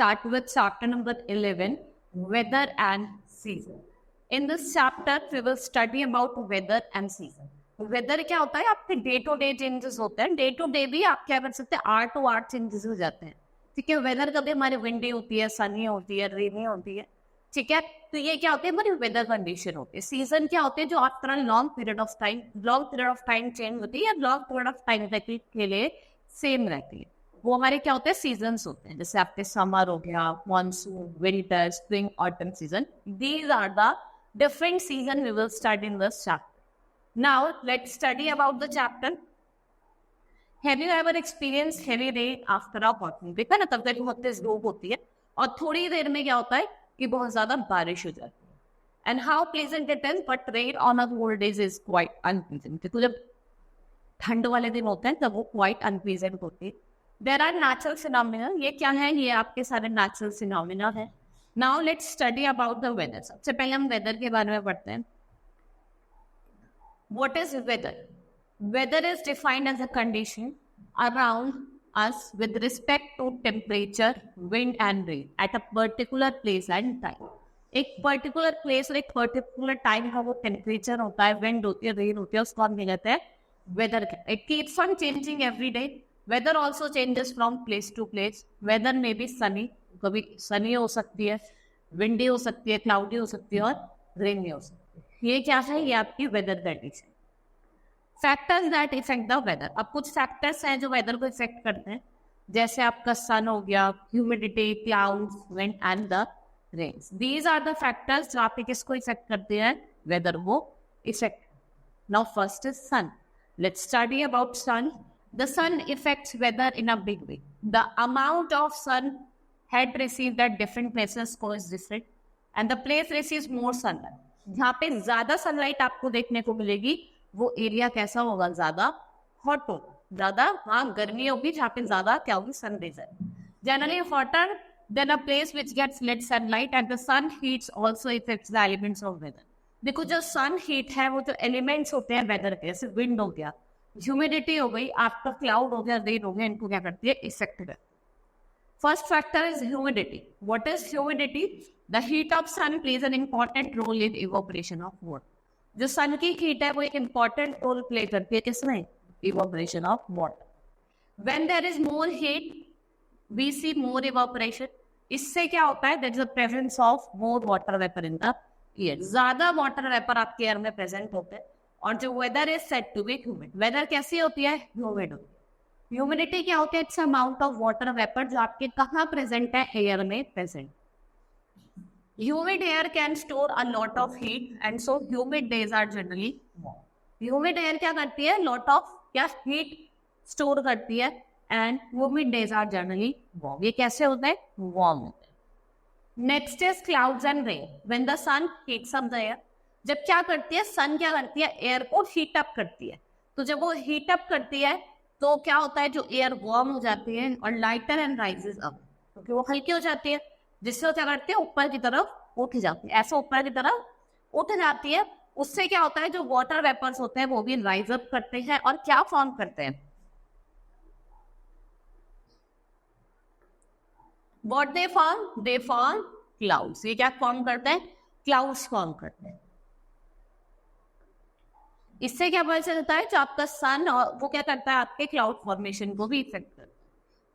start with chapter number 11, weather and season. In this chapter, we will study about weather and season. Weather क्या होता है? आपके day to day changes होते हैं. Day to day भी आप क्या कर सकते हैं? आर टू आर चेंजेस हो जाते हैं. ठीक है. वेदर कभी हमारी विंडी होती है, सनी होती है, रेनी होती है. ठीक है. तो ये क्या होती है? हमारी वेदर कंडीशन होती है. सीजन क्या होते हैं? जो after long period of time change होती है या लॉन्ग पीरियड ऑफ टाइम के लिए सेम रहती है. वो हमारे क्या होते हैं? सीजन्स होते हैं. जैसे आपके समर हो गया, monsoon, winter, spring, autumn season. These are the different season we will study in this chapter. Now let's study about the chapter. Have you ever experienced heavy rain after a hot day? देखा ना, तब तक बहुत तेज धूप होती है और थोड़ी देर में क्या होता है कि बहुत ज्यादा बारिश हो जाती है. And how pleasant it is, but rain on a cold days is quite unpleasant. तो जब ठंड वाले दिन होते हैं तब वो quite unpleasant होती है. There are natural phenomena. ये क्या है? ये आपके सारे natural phenomena है. Now let's study about the weather. सबसे पहले हम वेदर के बारे में पढ़ते हैं. What is weather? Weather is defined as a condition around us with respect to temperature, wind and rain at a particular place and time. एक particular place और एक particular time का वो temperature होता है, wind होती है, rain होती है, उसको हम कहते हैं weather. It keeps on changing every day. Weather also changes from place to place. Weather may be sunny. कभी सनी हो सकती है, विंडी हो सकती है, क्लाउडी हो सकती है और रेनी हो सकती है. ये क्या है? ये आपकी weather condition. Factors that effect the weather. अब कुछ फैक्टर्स हैं जो वेदर को इफेक्ट करते हैं. जैसे आपका सन हो गया, humidity, clouds, wind and the rains. These are the factors जो आपके किसको इफेक्ट करते हैं? वेदर को effect. Now first is sun. Let's study about sun. The sun effects weather in a big way. The amount of sun had received at different places is different and the place receives more sunlight. जहाँ पे ज्यादा sunlight आपको देखने को मिलेगी वो area कैसा होगा? ज्यादा हॉट होगा, ज्यादा गर्मी होगी जहाँ पे ज्यादा क्या होगी? सन रेज है. Generally hotter than a place which gets less sunlight and the sun heats also effects the elements of weather. देखो जो सन हीट है वो जो एलिमेंट्स होते हैं वेदर के, जैसे विंड हो गया, ह्यूमिडिटी हो गई, आपका क्लाउड हो गया, रेन हो गया, इनको क्या करती है? इफेक्ट करती है. First factor is humidity. What is humidity? The heat of sun plays an important role in evaporation of water. जो sun की heat है वो एक important role play करती है किसमें? Evaporation of water. When there is more heat, we see more evaporation. इससे क्या होता है? There is a presence of more water vapor in the air. ज़्यादा water vapor आपके air में present होते हैं और जो weather is said to be humid. Weather कैसी होती है? Humid होती है. ह्यूमिडिटी क्या होती है? It's amount of water vapour जो आपके कहाँ प्रेजेंट है? एयर में present. Humid air can store a lot of heat and so humid days are generally warm. Humid air क्या करती है? लॉट ऑफ क्या हीट स्टोर करती है and humid days are generally warm. ये कैसे होता है? वार्म होता है. Next is clouds and rain. When the sun heats up the air. जब क्या करती है? सन क्या करती है? एयर को हीट अप करती है. तो जब वो हीट अप करती है तो क्या होता है? जो एयर वार्म हो जाती है और लाइटर एंड राइजेस अप, क्योंकि वो हल्की हो जाती है, जिससे वो क्या करती है? ऊपर की तरफ उठ जाती है. ऐसे ऊपर की तरफ उठ जाती है. उससे क्या होता है? जो वाटर वेपर्स होते हैं वो भी राइज अप करते हैं और क्या फॉर्म करते हैं? What they form? They form clouds. ये क्या फॉर्म करते हैं? क्लाउड्स फॉर्म करते हैं. इससे क्या पता चलता है? जो आपका सन और वो क्या करता है? आपके क्लाउड फॉर्मेशन को भी इफेक्ट करता है.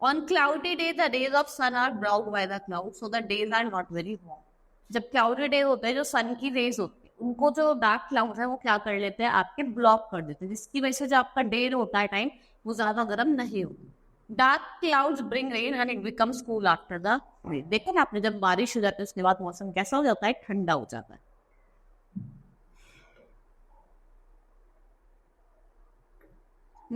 On cloudy day the rays of sun are blocked by the cloud so the days are not very warm. जब क्लाउडी डे होते हैं, जो सन की रेज होती है उनको जो डार्क क्लाउड है वो क्या कर लेते हैं? आपके ब्लॉक कर देते हैं, जिसकी वजह से जो आपका डे होता है टाइम वो ज्यादा गर्म नहीं होता. Dark clouds bring rain and it becomes cool after the rain. देखो ना आपने, जब बारिश हो जाती है उसके बाद मौसम कैसा हो जाता है? ठंडा हो जाता है.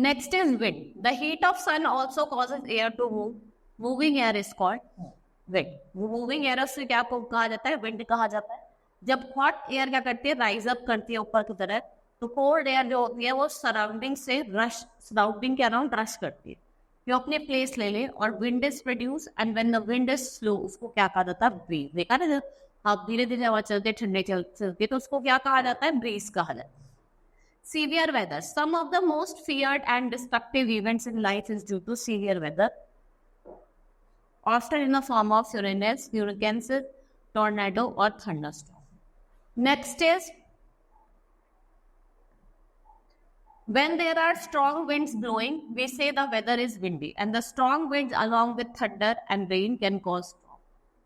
Next is wind. The heat of sun also causes air to move. Moving air is called wind. Moving air से क्या को कहा जाता है? Wind कहा जाता है. जब hot air क्या करती है? Rise up करती है ऊपर की तरफ. तो cold air जो होती है वो surrounding से surrounding के around rush करती है. ये अपने place ले ले और wind is produced and when the wind is slow उसको क्या कहा जाता है? Breeze. देखा ना, जब आप धीरे धीरे हवा चलते ठंडे चलते तो उसको क्या कहा जाता है? Breeze कहा जाता है. Severe weather. Some of the most feared and destructive events in life is due to severe weather. often in the form of hurricanes, tornado, or thunderstorm. Next is when there are strong winds blowing, we say the weather is windy, and the strong winds along with thunder and rain can cause storm.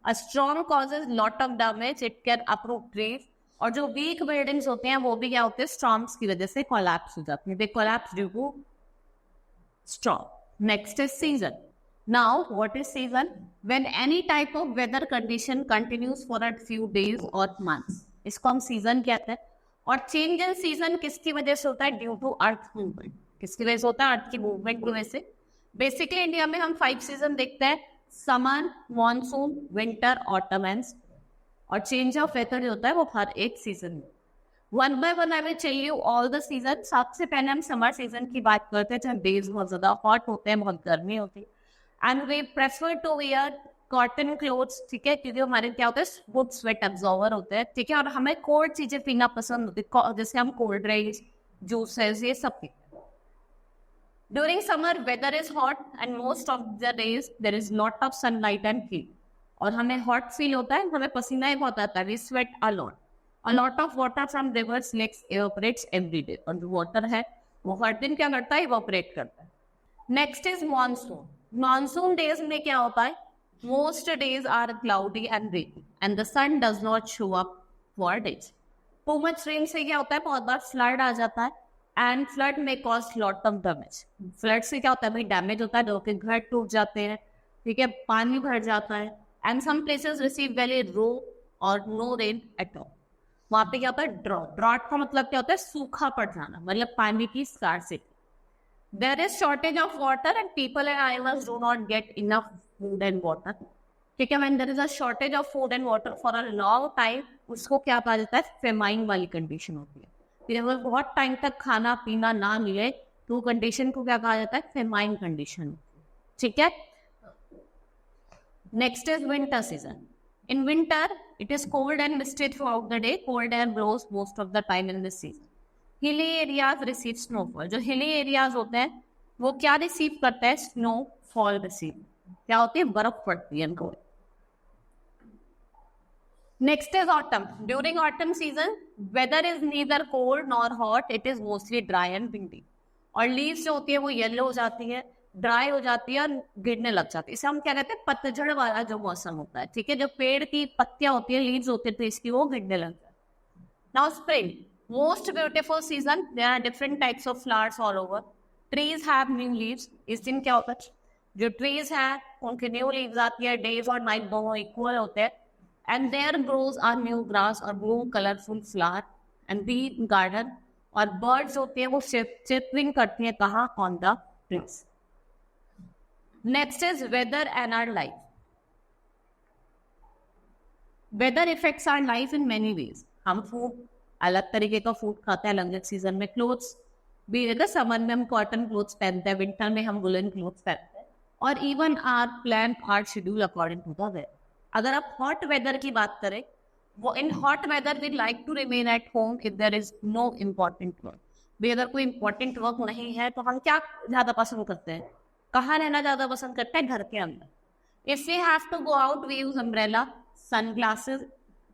A storm causes lot of damage. It can uproot trees. और जो weak buildings होते हैं वो भी क्या होते हैं storms की वजह से collapse हो जाते हैं. They collapse due to storm. Next is season. Now, what is season? When any type of weather condition continues for a few days or months. इसको हम season कहते हैं. और चेंज इन सीजन किसकी वजह से होता है? Due to earth movement. किसकी वजह से होता है? अर्थ की मूवमेंट की वजह से. बेसिकली इंडिया में हम 5 सीजन देखते हैं: summer, monsoon, winter, autumn and spring. और चेंज ऑफ वेदर जो होता है वो हर एक सीजन में. One by one I will tell you all the season. सबसे पहले हम समर सीजन की बात करते हैं, जहाँ डेज बहुत ज्यादा हॉट होते हैं, बहुत गर्मी होती है. And we prefer to wear cotton clothes, ठीक है, क्योंकि हमारे क्या होता है, गुड स्वेट एब्जॉर्वर होते हैं, ठीक है. और हमें कोल्ड चीजें पीना पसंद होती है, जैसे हम कोल्ड ड्रिंक्स, जूसेस, ये सब पीते हैं. During summer weather is hot and most of the days there is lot of sunlight and heat. और हमें हॉट फील होता है, हमें पसीना ही बहुत आता है, we sweat a lot. A lot of water from rivers, lakes evaporates every day. और जो वाटर है वो हर दिन क्या करता है? इवेपोरेट करता है. Next is monsoon. Monsoon days में क्या होता है? Most days are cloudy and rainy, and the sun does not show up for days. Too much rain से क्या होता है? बहुत बार फ्लड आ जाता है, and flood may cause lot of damage. Flood से क्या होता है? भाई डैमेज होता है, लोगों के घर टूट जाते हैं, ठीक है, पानी भर जाता है. And some places receive very low or no rain at all. वहाँ पे क्या होता है? ड्रॉट. ड्रॉट का मतलब क्या होता है? सूखा पड़ जाना, मतलब पानी की scarcity. There is shortage of water and people and animals do not get enough food and water. ठीक है, when there is a shortage of food and water for a long time, उसको क्या कहा जाता है? फेमाइन वाली condition होती है. फिर अगर बहुत टाइम तक खाना पीना ना मिले तो कंडीशन को क्या कहा जाता है? Famine condition. ठीक है. Next is winter season. In winter, it is cold and misty throughout the day. Cold air blows most of the time in this season. Hilly areas receive snowfall. जो hilly areas होते हैं वो क्या receive करते हैं? Snowfall receive. क्या होती है? बर्फ पड़ती है इनको. Next is autumn. During autumn season weather is neither cold nor hot, it is mostly dry and windy. और लीव्स जो होती है वो येलो हो जाती है, ड्राई हो जाती है और गिरने लग जाती है. इसे हम क्या कहते हैं? पतझड़ वाला जो मौसम होता है, ठीक है. जो पेड़ की पत्तियां होती है, लीव्स होती है, तो इसकी वो गिरने लग जाती है. Now spring, most beautiful season. There are different types of flowers all over. Trees have new leaves. इस दिन क्या होता है? जो trees हैं उनके new leaves आती है, days और night दोनों equal होते हैं. And there grows a new grass or bloom colorful flower and bee garden. और birds होते हैं वो chirping करती हैं कहाँ? On the trees. Next is weather and our life. Weather affects our life in many ways. हम food अलग तरीके का फूड खाते हैं अलग सीजन में. क्लोथ्स भी है, समर में हम कॉटन क्लोथ्स पहनते हैं, विंटर में हम वुलन क्लोथ्स पहनते हैं. और even our plan our schedule according to the weather. अगर आप हॉट वेदर की बात करें, वो in hot weather we like to remain at home if there is no important work. भी अगर कोई इम्पोर्टेंट वर्क नहीं है तो हम क्या ज्यादा पसंद करते हैं? कहाँ रहना ज्यादा पसंद करते हैं? घर के अंदर. If we have to go out we use umbrella, sunglasses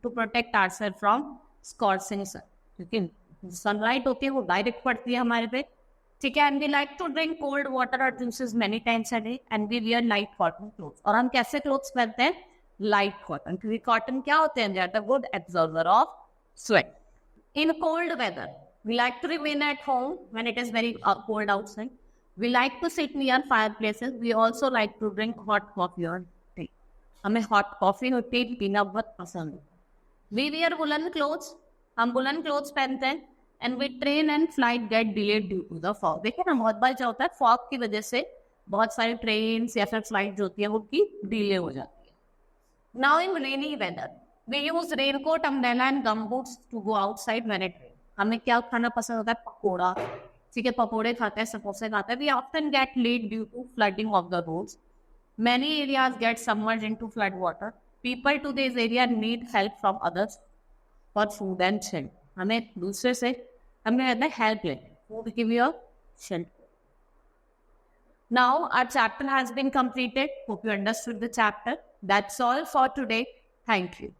to protect ourself from scorching sun. क्योंकि सनलाइट होती है वो डायरेक्ट पड़ती है हमारे पे, ठीक है. And we like to drink cold water और juices many times a day. And we wear light cotton clothes. और हम कैसे क्लोथ्स पहनते हैं? लाइट कॉटन, क्योंकि कॉटन क्या होते हैं? They are the good absorber of sweat. In cold weather we like to remain at home when it is very cold outside. We like to sit near fireplaces. We also like to drink hot coffee और tea. हमें hot coffee और tea पीना बहुत पसंद है. We wear woollen clothes. हम woollen clothes पहनते हैं. And we train and flight get delayed due to the fog. देखिए ना, बहुत बार क्या होता है? फॉग की वजह से बहुत सारी ट्रेन या फिर फ्लाइट जो होती है उनकी डिले हो जाती है. Now in rainy weather we use raincoat, umbrella and gum boots to go outside when it rain. हमें क्या खाना पसंद होता है? पकौड़ा, ठीक है, पकौड़े खाते हैं, समोसे खाते हैं. We often get late due to flooding of the roads. Many areas get submerged into flood water. People to this area need help from others for food and shelter. हमें दूसरे से हमें हेल्प लें, फूड की भी और shelter. Now our chapter has been completed. Hope you understood the chapter. That's all for today. Thank you.